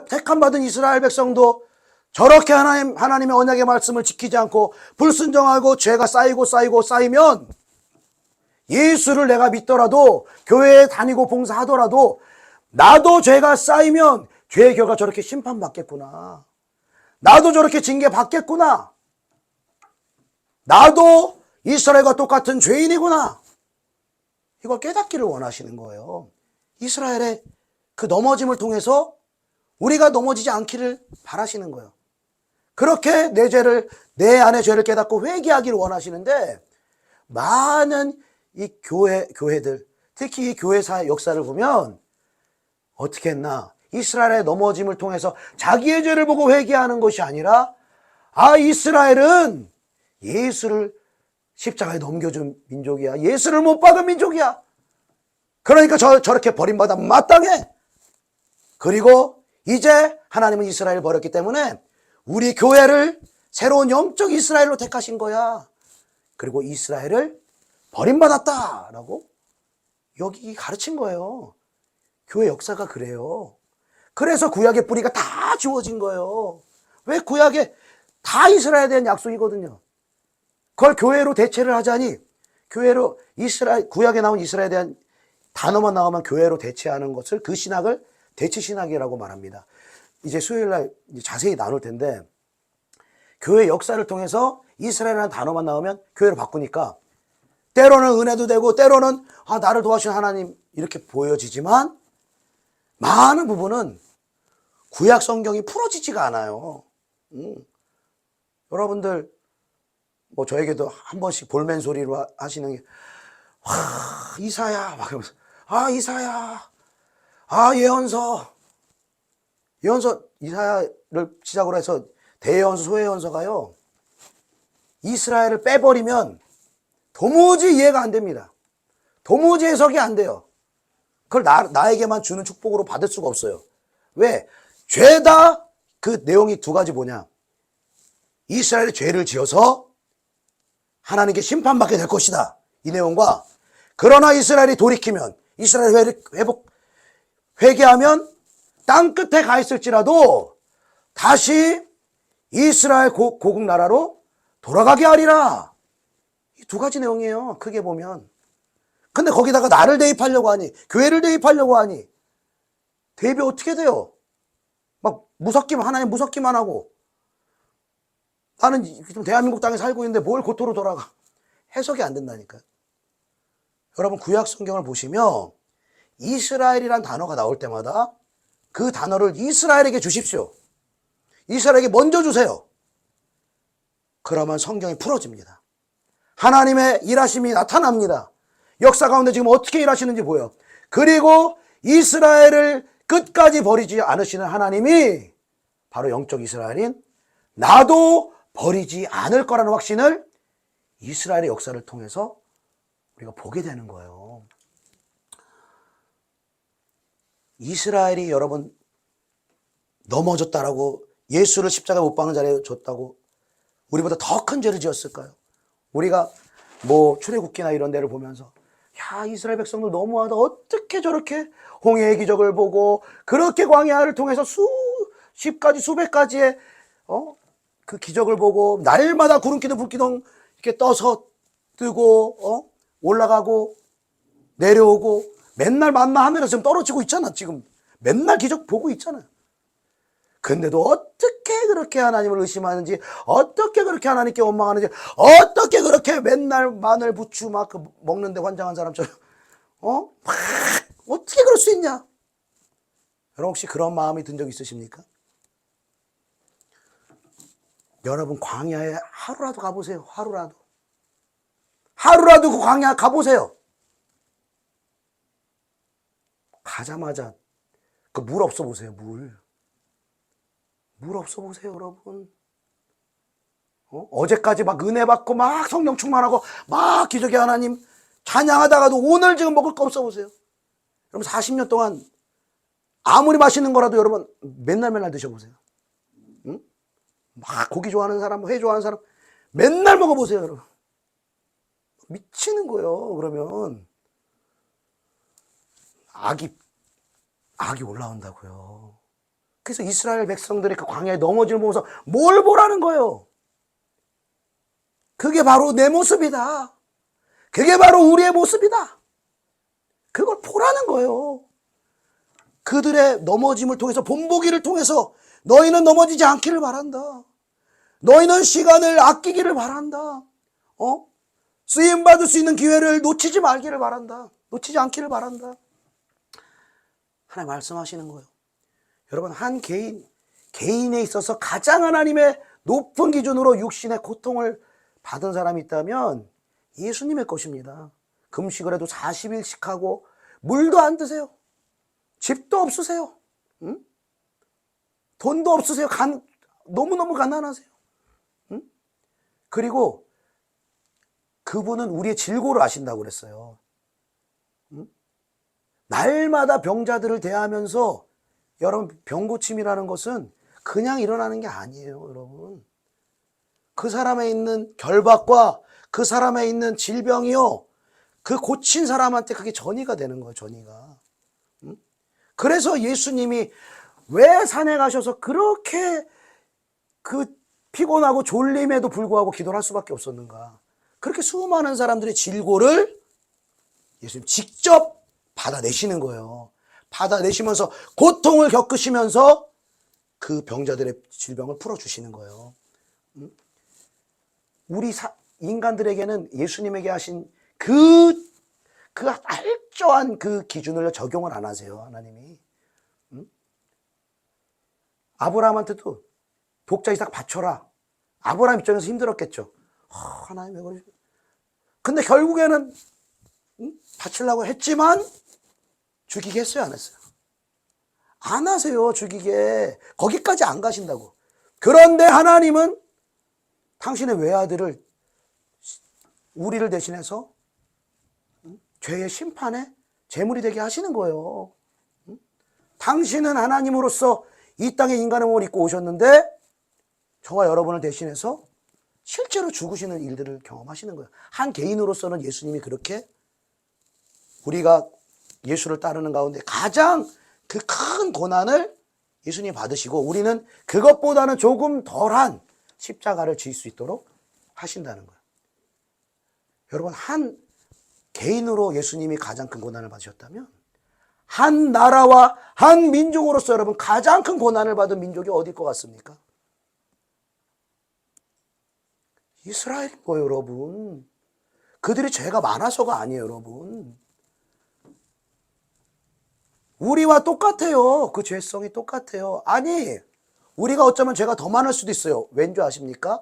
택함받은 이스라엘 백성도 저렇게 하나님의 언약의 말씀을 지키지 않고 불순종하고 죄가 쌓이면 예수를 내가 믿더라도 교회에 다니고 봉사하더라도 나도 죄가 쌓이면 죄의 결과 저렇게 심판받겠구나. 나도 저렇게 징계받겠구나. 나도 이스라엘과 똑같은 죄인이구나. 이걸 깨닫기를 원하시는 거예요. 이스라엘의 그 넘어짐을 통해서 우리가 넘어지지 않기를 바라시는 거예요. 그렇게 내 안의 죄를 깨닫고 회개하기를 원하시는데 많은 이 교회들, 특히 이 교회사의 역사를 보면 어떻게 했나? 이스라엘의 넘어짐을 통해서 자기의 죄를 보고 회개하는 것이 아니라 이스라엘은 예수를 십자가에 넘겨준 민족이야. 예수를 못 받은 민족이야. 그러니까 저렇게 버림받아 마땅해. 그리고 이제 하나님은 이스라엘을 버렸기 때문에 우리 교회를 새로운 영적 이스라엘로 택하신 거야. 그리고 이스라엘을 버림받았다라고 여기 가르친 거예요. 교회 역사가 그래요. 그래서 구약의 뿌리가 다 지워진 거예요. 왜 구약에 다 이스라엘에 대한 약속이거든요. 그걸 교회로 대체를 하자니, 교회로 구약에 나온 이스라엘에 대한 단어만 나오면 교회로 대체하는 것을, 그 신학을 대체 신학이라고 말합니다. 이제 수요일 날 자세히 나눌 텐데, 교회 역사를 통해서 이스라엘이라는 단어만 나오면 교회로 바꾸니까 때로는 은혜도 되고 때로는 나를 도와주신 하나님 이렇게 보여지지만, 많은 부분은 구약 성경이 풀어지지가 않아요. 여러분들 뭐 저에게도 한 번씩 볼멘 소리로 하시는 게, 이사야 막 이러면서, 이사야, 예언서 이사야를 시작으로 해서 대예언서, 소예언서가요, 이스라엘을 빼버리면 도무지 이해가 안 됩니다. 도무지 해석이 안 돼요. 그걸 나에게만 주는 축복으로 받을 수가 없어요. 왜? 죄다 그 내용이 두 가지 뭐냐? 이스라엘이 죄를 지어서 하나님께 심판받게 될 것이다, 이 내용과, 그러나 이스라엘이 돌이키면, 이스라엘 회개하면 땅 끝에 가 있을지라도 다시 이스라엘 고국 나라로 돌아가게 하리라. 이 두 가지 내용이에요, 크게 보면. 근데 거기다가 나를 대입하려고 하니, 교회를 대입하려고 하니, 대입이 어떻게 돼요? 막 하나님 무섭기만 하고, 나는 지금 대한민국 땅에 살고 있는데 뭘 고토로 돌아가. 해석이 안 된다니까요. 여러분, 구약 성경을 보시면 이스라엘이란 단어가 나올 때마다 그 단어를 이스라엘에게 주십시오. 이스라엘에게 먼저 주세요. 그러면 성경이 풀어집니다. 하나님의 일하심이 나타납니다. 역사 가운데 지금 어떻게 일하시는지 보여. 그리고 이스라엘을 끝까지 버리지 않으시는 하나님이 바로 영적 이스라엘인 나도 버리지 않을 거라는 확신을 이스라엘의 역사를 통해서 우리가 보게 되는 거예요. 이스라엘이 여러분 넘어졌다라고, 예수를 십자가에 못 박는 자리에 줬다고 우리보다 더 큰 죄를 지었을까요? 우리가 뭐 출애굽기나 이런 데를 보면서, 이스라엘 백성들 너무하다, 어떻게 저렇게 홍해의 기적을 보고 그렇게 광야를 통해서 수십 가지 수백 가지의 그 기적을 보고 날마다 구름기둥 불기둥 이렇게 떠서 뜨고 올라가고 내려오고 맨날 만나 하늘에서 지금 떨어지고 있잖아. 지금 맨날 기적 보고 있잖아요. 근데도 어떻게 그렇게 하나님을 의심하는지, 어떻게 그렇게 하나님께 원망하는지, 어떻게 그렇게 맨날 마늘 부추 막 먹는데 환장한 사람처럼 어떻게 그럴 수 있냐? 여러분, 혹시 그런 마음이 든 적 있으십니까? 여러분, 광야에 하루라도 가보세요. 하루라도 그 광야 가보세요. 가자마자 그 물 없어 보세요. 물 없어 보세요, 여러분. 어제까지 막 은혜 받고 막 성령 충만하고 막 기적의 하나님 찬양하다가도 오늘 지금 먹을 거 없어 보세요. 여러분, 40년 동안 아무리 맛있는 거라도 여러분 맨날 드셔보세요. 응? 막 고기 좋아하는 사람, 회 좋아하는 사람 맨날 먹어보세요, 여러분. 미치는 거예요. 그러면 악이 올라온다고요. 그래서 이스라엘 백성들이 그 광야에 넘어지는 보면서 뭘 보라는 거예요? 그게 바로 내 모습이다. 그게 바로 우리의 모습이다. 그걸 보라는 거예요. 그들의 넘어짐을 통해서, 본보기를 통해서 너희는 넘어지지 않기를 바란다. 너희는 시간을 아끼기를 바란다. 쓰임받을 수 있는 기회를 놓치지 말기를 바란다. 놓치지 않기를 바란다. 하나님 말씀하시는 거예요. 여러분, 한 개인에 있어서 가장 하나님의 높은 기준으로 육신의 고통을 받은 사람이 있다면 예수님의 것입니다. 금식을 해도 40일씩 하고 물도 안 드세요. 집도 없으세요. 응? 돈도 없으세요. 너무너무 가난하세요. 응? 그리고 그분은 우리의 질고를 아신다고 그랬어요. 응? 날마다 병자들을 대하면서, 여러분, 병고침이라는 것은 그냥 일어나는 게 아니에요, 여러분. 그 사람에 있는 결박과 그 사람에 있는 질병이요, 그 고친 사람한테 그게 전이가 되는 거예요, 전이가. 응? 그래서 예수님이 왜 산에 가셔서 그렇게 그 피곤하고 졸림에도 불구하고 기도를 할 수밖에 없었는가? 그렇게 수많은 사람들의 질고를 예수님 직접 받아내시는 거예요. 받아내시면서 고통을 겪으시면서 그 병자들의 질병을 풀어주시는 거예요. 우리 인간들에게는 예수님에게 하신 그 알조한 그 기준을 적용을 안 하세요, 하나님이. 아브라함한테도 독자 이삭 바쳐라. 아브라함 입장에서 힘들었겠죠. 하나님 왜 그러지? 근데 결국에는 바치려고 했지만 죽이게 했어요, 안 했어요? 안 하세요, 죽이게. 거기까지 안 가신다고. 그런데 하나님은 당신의 외아들을 우리를 대신해서 죄의 심판에 제물이 되게 하시는 거예요. 당신은 하나님으로서 이 땅에 인간의 몸을 입고 오셨는데 저와 여러분을 대신해서 실제로 죽으시는 일들을 경험하시는 거예요. 한 개인으로서는 예수님이 그렇게 우리가 예수를 따르는 가운데 가장 그 큰 고난을 예수님이 받으시고 우리는 그것보다는 조금 덜한 십자가를 질 수 있도록 하신다는 거예요. 여러분, 한 개인으로 예수님이 가장 큰 고난을 받으셨다면 한 나라와 한 민족으로서 여러분 가장 큰 고난을 받은 민족이 어디일 것 같습니까? 이스라엘인 거예요, 여러분. 그들이 죄가 많아서가 아니에요, 여러분. 우리와 똑같아요. 그 죄성이 똑같아요. 아니, 우리가 어쩌면 죄가 더 많을 수도 있어요. 왠지 아십니까?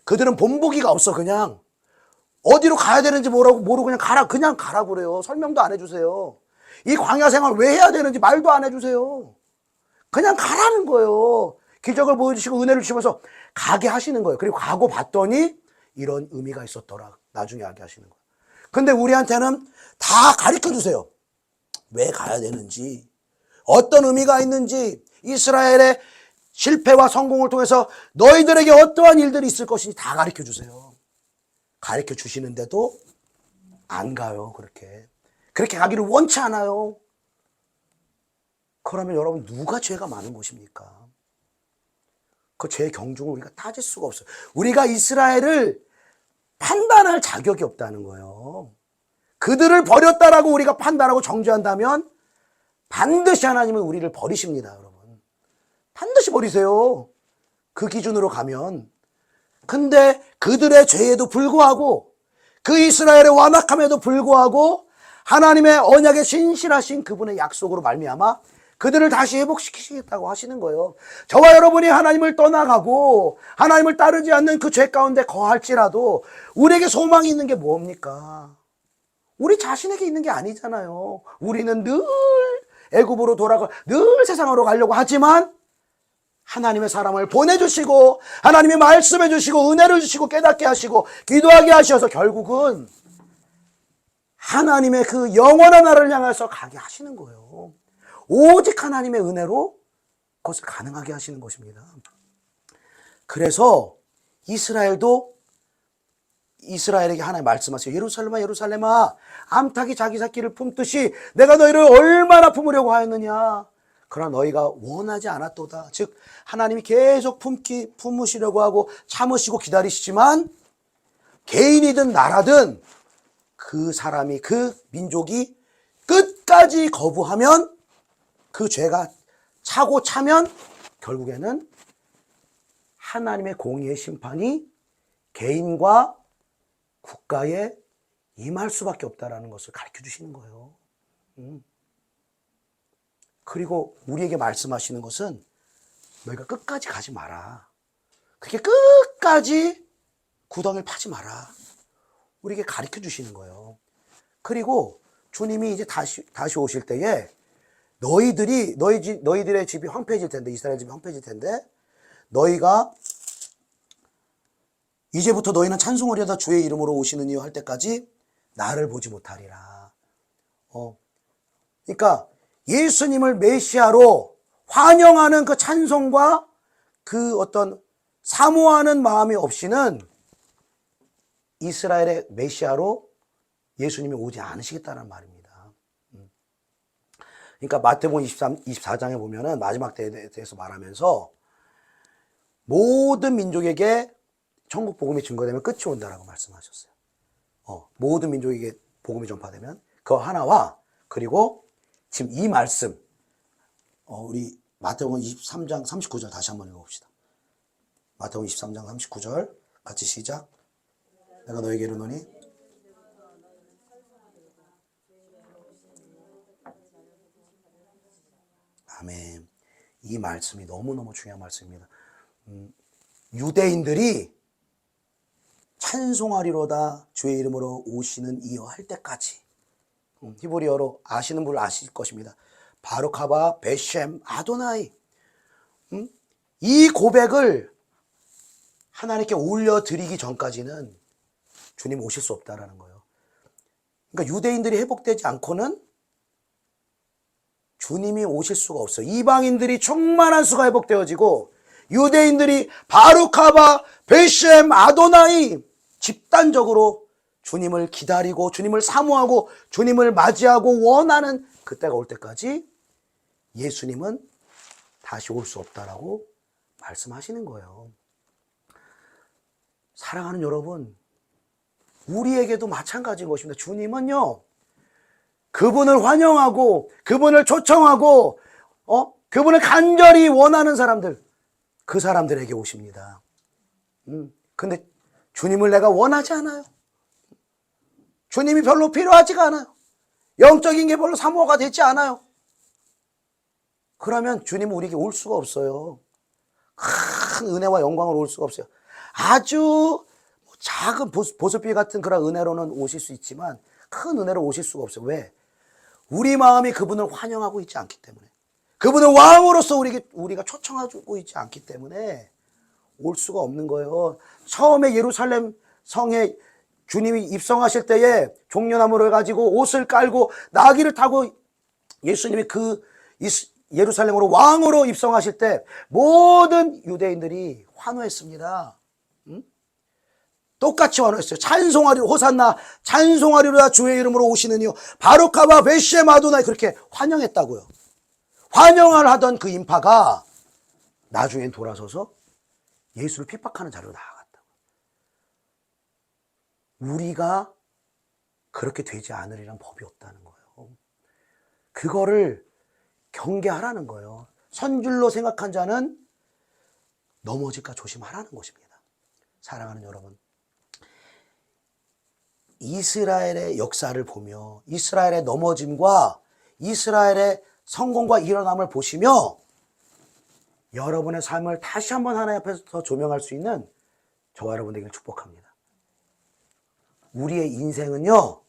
그들은 본보기가 없어. 그냥 어디로 가야 되는지 모르고 그냥 가라 그래요. 설명도 안 해주세요. 이 광야 생활 왜 해야 되는지 말도 안 해주세요. 그냥 가라는 거예요. 기적을 보여주시고 은혜를 주시면서 가게 하시는 거예요. 그리고 가고 봤더니 이런 의미가 있었더라. 나중에 하게 하시는 거예요. 근데 우리한테는 다 가르쳐 주세요. 왜 가야 되는지, 어떤 의미가 있는지, 이스라엘의 실패와 성공을 통해서 너희들에게 어떠한 일들이 있을 것인지 다 가르쳐 주세요. 가르쳐 주시는데도 안 가요. 그렇게 가기를 원치 않아요. 그러면 여러분, 누가 죄가 많은 것입니까? 그 죄의 경중을 우리가 따질 수가 없어요. 우리가 이스라엘을 판단할 자격이 없다는 거예요. 그들을 버렸다라고 우리가 판단하고 정죄한다면 반드시 하나님은 우리를 버리십니다, 여러분. 반드시 버리세요. 그 기준으로 가면. 근데 그들의 죄에도 불구하고 그 이스라엘의 완악함에도 불구하고 하나님의 언약에 신실하신 그분의 약속으로 말미암아 그들을 다시 회복시키시겠다고 하시는 거예요. 저와 여러분이 하나님을 떠나가고 하나님을 따르지 않는 그 죄 가운데 거할지라도 우리에게 소망이 있는 게 뭡니까? 우리 자신에게 있는 게 아니잖아요. 우리는 늘 애굽으로 돌아가 늘 세상으로 가려고 하지만 하나님의 사람을 보내주시고 하나님의 말씀해 주시고 은혜를 주시고 깨닫게 하시고 기도하게 하셔서 결국은 하나님의 그 영원한 나라를 향해서 가게 하시는 거예요. 오직 하나님의 은혜로 그것을 가능하게 하시는 것입니다. 그래서 이스라엘에게 하나님 말씀하세요. 예루살렘아 예루살렘아 암탉이 자기 새끼를 품듯이 내가 너희를 얼마나 품으려고 하였느냐. 그러나 너희가 원하지 않았도다. 즉 하나님이 계속 품으시려고 하고 참으시고 기다리시지만 개인이든 나라든 그 사람이 그 민족이 끝까지 거부하면 그 죄가 차고 차면 결국에는 하나님의 공의의 심판이 개인과 국가에 임할 수밖에 없다는 것을 가르쳐 주시는 거예요. 그리고 우리에게 말씀하시는 것은 너희가 끝까지 가지 마라. 그렇게 끝까지 구덩이를 파지 마라. 우리에게 가르쳐 주시는 거예요. 그리고 주님이 이제 다시 오실 때에 너희들의 집이 황폐해질 텐데, 이스라엘 집이 황폐해질 텐데, 너희가 이제부터 너희는 찬송을 하다 주의 이름으로 오시는 이유 할 때까지 나를 보지 못하리라. 그러니까 예수님을 메시아로 환영하는 그 찬송과 그 어떤 사모하는 마음이 없이는 이스라엘의 메시아로 예수님이 오지 않으시겠다는 말입니다. 그러니까 마태복음 24장에 보면은 마지막 때에 대해서 말하면서 모든 민족에게 천국 복음이 증거되면 끝이 온다라고 말씀하셨어요. 모든 민족에게 복음이 전파되면 그 하나와, 그리고 지금 이 말씀, 우리 마태복음 23장 39절 다시 한번 읽어봅시다. 마태복음 23장 39절 같이 시작. 내가 너에게 이르노니 아멘. 이 말씀이 너무너무 중요한 말씀입니다. 유대인들이 찬송하리로다 주의 이름으로 오시는 이여 할 때까지, 히브리어로 아시는 분 아실 것입니다. 바룩하바 베셈 아도나이, 이 고백을 하나님께 올려드리기 전까지는 주님 오실 수 없다라는 거예요. 그러니까 유대인들이 회복되지 않고는 주님이 오실 수가 없어요. 이방인들이 충만한 수가 회복되어지고 유대인들이 바룩하바 베셈 아도나이 집단적으로 주님을 기다리고 주님을 사모하고 주님을 맞이하고 원하는 그때가 올 때까지 예수님은 다시 올 수 없다라고 말씀하시는 거예요. 사랑하는 여러분, 우리에게도 마찬가지인 것입니다. 주님은요, 그분을 환영하고 그분을 초청하고 그분을 간절히 원하는 사람들, 그 사람들에게 오십니다. 근데 주님을 내가 원하지 않아요. 주님이 별로 필요하지가 않아요. 영적인 게 별로 사모가 되지 않아요. 그러면 주님은 우리에게 올 수가 없어요. 큰 은혜와 영광으로 올 수가 없어요. 아주 작은 보슬비 같은 그런 은혜로는 오실 수 있지만 큰 은혜로 오실 수가 없어요. 왜? 우리 마음이 그분을 환영하고 있지 않기 때문에, 그분을 왕으로서 우리가 초청하고 있지 않기 때문에 올 수가 없는 거예요. 처음에 예루살렘 성에 주님이 입성하실 때에 종려나무를 가지고 옷을 깔고 나귀를 타고 예수님이 그 예루살렘으로 왕으로 입성하실 때 모든 유대인들이 환호했습니다. 똑같이 환호했어요. 찬송하리로 호산나, 찬송하리로다 주의 이름으로 오시는 이요 바룩하바 베셈 아도나이, 그렇게 환영했다고요. 환영을 하던 그 인파가 나중엔 돌아서서 예수를 핍박하는 자리로 나아갔다고. 우리가 그렇게 되지 않으리란 법이 없다는 거예요. 그거를 경계하라는 거예요. 선줄로 생각한 자는 넘어질까 조심하라는 것입니다. 사랑하는 여러분, 이스라엘의 역사를 보며 이스라엘의 넘어짐과 이스라엘의 성공과 일어남을 보시며 여러분의 삶을 다시 한번 하나님 앞에서 더 조명할 수 있는 저와 여러분에게 축복합니다. 우리의 인생은요,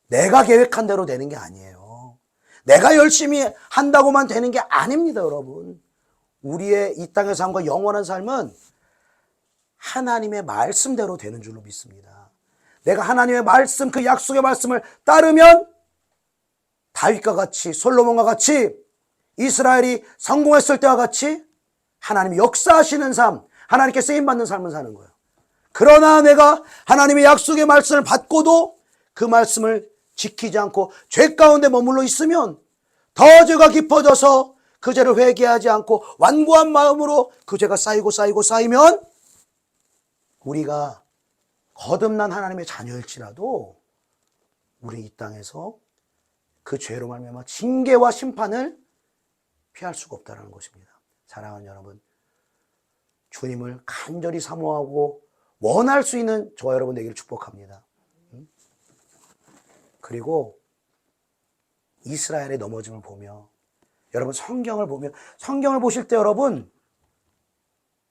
내가 계획한 대로 되는 게 아니에요. 내가 열심히 한다고만 되는 게 아닙니다, 여러분. 우리의 이 땅의 삶과 영원한 삶은 하나님의 말씀대로 되는 줄로 믿습니다. 내가 하나님의 말씀, 그 약속의 말씀을 따르면 다윗과 같이, 솔로몬과 같이, 이스라엘이 성공했을 때와 같이 하나님이 역사하시는 삶, 하나님께 쓰임받는 삶을 사는 거예요. 그러나 내가 하나님의 약속의 말씀을 받고도 그 말씀을 지키지 않고 죄 가운데 머물러 있으면 더 죄가 깊어져서 그 죄를 회개하지 않고 완고한 마음으로 그 죄가 쌓이면 우리가 거듭난 하나님의 자녀일지라도 우리 이 땅에서 그 죄로 말미암아 징계와 심판을 피할 수가 없다는 것입니다. 사랑하는 여러분, 주님을 간절히 사모하고 원할 수 있는 저와 여러분 되기를 축복합니다. 그리고 이스라엘의 넘어짐을 보며 여러분 성경을 보실 때 여러분,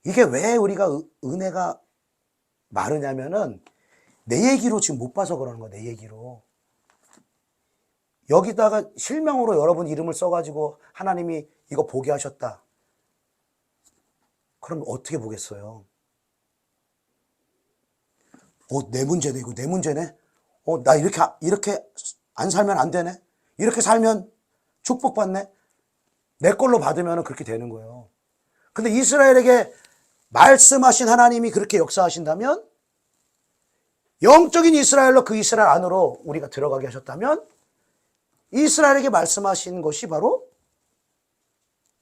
이게 왜 우리가 은혜가 많으냐면은 내 얘기로 지금 못 봐서 그러는 거야. 내 얘기로. 여기다가 실명으로 여러분 이름을 써가지고 하나님이 이거 보게 하셨다. 그럼 어떻게 보겠어요? 내 문제네, 이거 내 문제네? 나 이렇게 안 살면 안 되네? 이렇게 살면 축복받네? 내 걸로 받으면 그렇게 되는 거예요. 근데 이스라엘에게 말씀하신 하나님이 그렇게 역사하신다면, 영적인 이스라엘로 그 이스라엘 안으로 우리가 들어가게 하셨다면, 이스라엘에게 말씀하신 것이 바로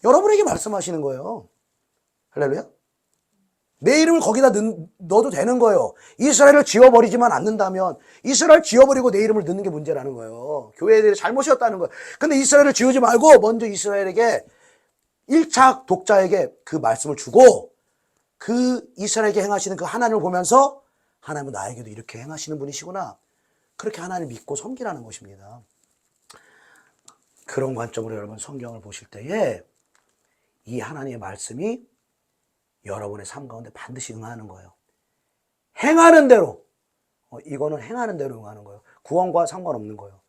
여러분에게 말씀하시는 거예요. 할렐루야. 내 이름을 거기다 넣어도 되는 거예요. 이스라엘을 지워버리지만 않는다면 이스라엘 지워버리고 내 이름을 넣는 게 문제라는 거예요. 교회에 대해 잘못이었다는 거예요. 근데 이스라엘을 지우지 말고 먼저 이스라엘에게 1차 독자에게 그 말씀을 주고 그 이스라엘에게 행하시는 그 하나님을 보면서 하나님은 나에게도 이렇게 행하시는 분이시구나. 그렇게 하나님을 믿고 섬기라는 것입니다. 그런 관점으로 여러분 성경을 보실 때에 이 하나님의 말씀이 여러분의 삶 가운데 반드시 응하는 거예요. 행하는 대로, 이거는 행하는 대로 응하는 거예요. 구원과 상관없는 거예요.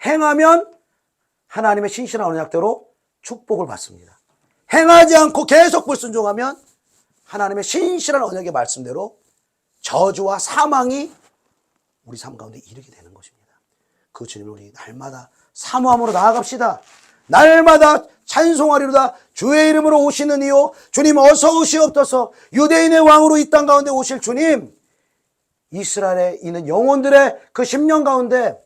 행하면 하나님의 신실한 언약대로 축복을 받습니다. 행하지 않고 계속 불순종하면 하나님의 신실한 언약의 말씀대로 저주와 사망이 우리 삶 가운데 이르게 되는 것입니다. 그 주님을 우리 날마다 사모함으로 나아갑시다. 날마다 찬송하리로다. 주의 이름으로 오시는 이요 주님 어서 오시옵소서. 유대인의 왕으로 이 땅 가운데 오실 주님, 이스라엘에 있는 영혼들의 그 10년 가운데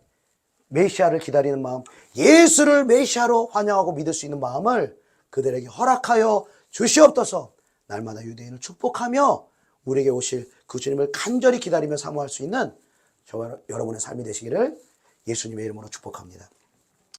메시아를 기다리는 마음, 예수를 메시아로 환영하고 믿을 수 있는 마음을 그들에게 허락하여 주시옵소서. 날마다 유대인을 축복하며 우리에게 오실 그 주님을 간절히 기다리며 사모할 수 있는 저와 여러분의 삶이 되시기를 예수님의 이름으로 축복합니다.